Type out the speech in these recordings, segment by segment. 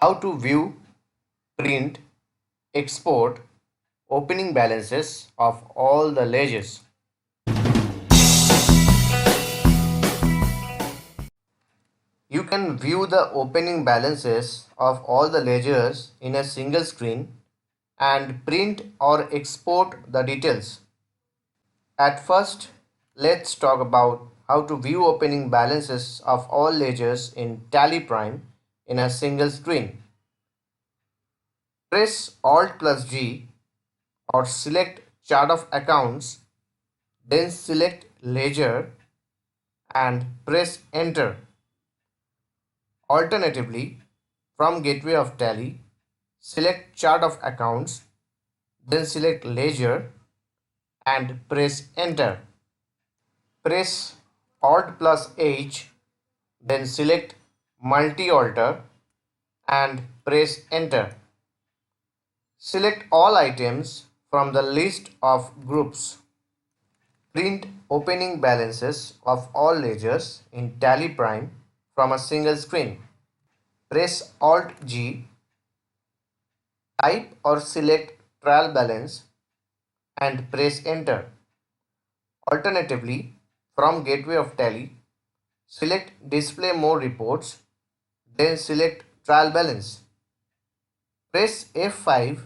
How to view, print, export opening balances of all the ledgers. You can view the opening balances of all the ledgers in a single screen and print or export the details. At first, let's talk about how to view opening balances of all ledgers in Tally Prime in a single screen. Press Alt plus G or select Chart of Accounts, then select Ledger and press Enter. Alternatively, from Gateway of Tally, select Chart of Accounts, then select Ledger and press Enter. Press Alt plus H, then select Multi-alter and press Enter. Select all items from the list of groups. Print opening balances of all ledgers in Tally Prime from a single screen. Press Alt G, type or select trial balance and press Enter. Alternatively, from Gateway of Tally, select Display More Reports, then select Trial Balance. Press F5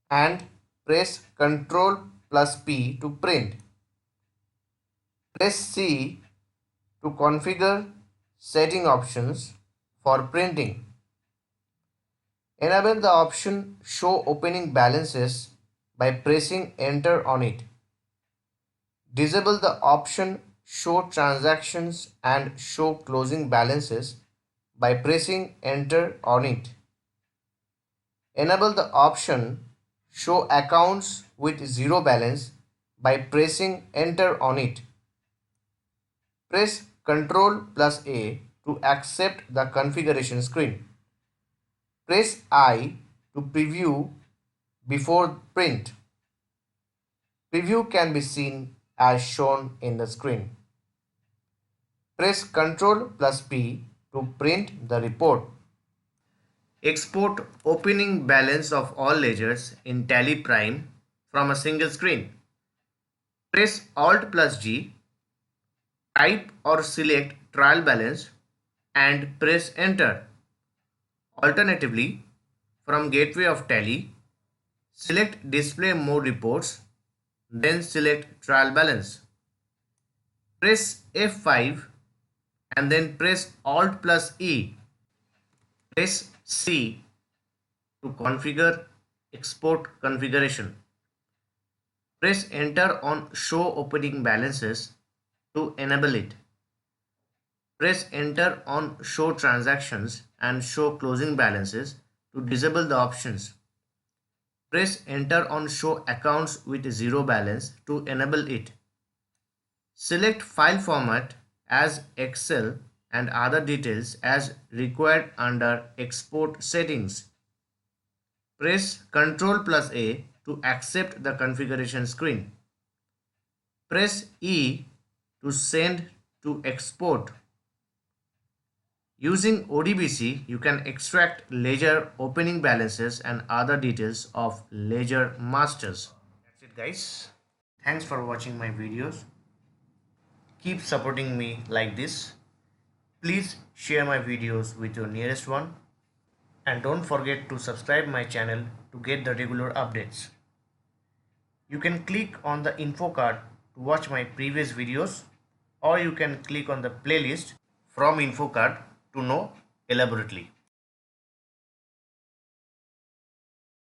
and press Ctrl plus P to print. Press C to configure setting options for printing. Enable the option Show Opening Balances by pressing Enter on it. Disable the option Show Transactions and Show Closing Balances by pressing Enter on it. Enable the option Show Accounts with Zero Balance by pressing Enter on it. Press Ctrl plus A to accept the configuration screen. Press I to preview before print. Preview can be seen as shown in the screen. Press Ctrl plus P to print the report. Export opening balance of all ledgers in Tally Prime from a single screen. Press Alt plus G, type or select trial balance and press Enter. Alternatively, from Gateway of Tally, select Display More Reports, then select Trial Balance. Press F5 and then press Alt plus E. Press C to configure export configuration. Press Enter on Show Opening Balances to enable it. Press Enter on Show Transactions and Show Closing Balances to disable the options. Press Enter on Show Accounts with Zero Balance to enable it. Select File Format as Excel and other details as required under Export Settings. Press Ctrl plus A to accept the configuration screen. Press E to send to export. Using ODBC, you can extract ledger opening balances and other details of ledger masters. That's it, guys. Thanks for watching my videos. Keep supporting me like this. Please share my videos with your nearest one. And don't forget to subscribe my channel to get the regular updates. You can click on the info card to watch my previous videos, or you can click on the playlist from info card to know elaborately.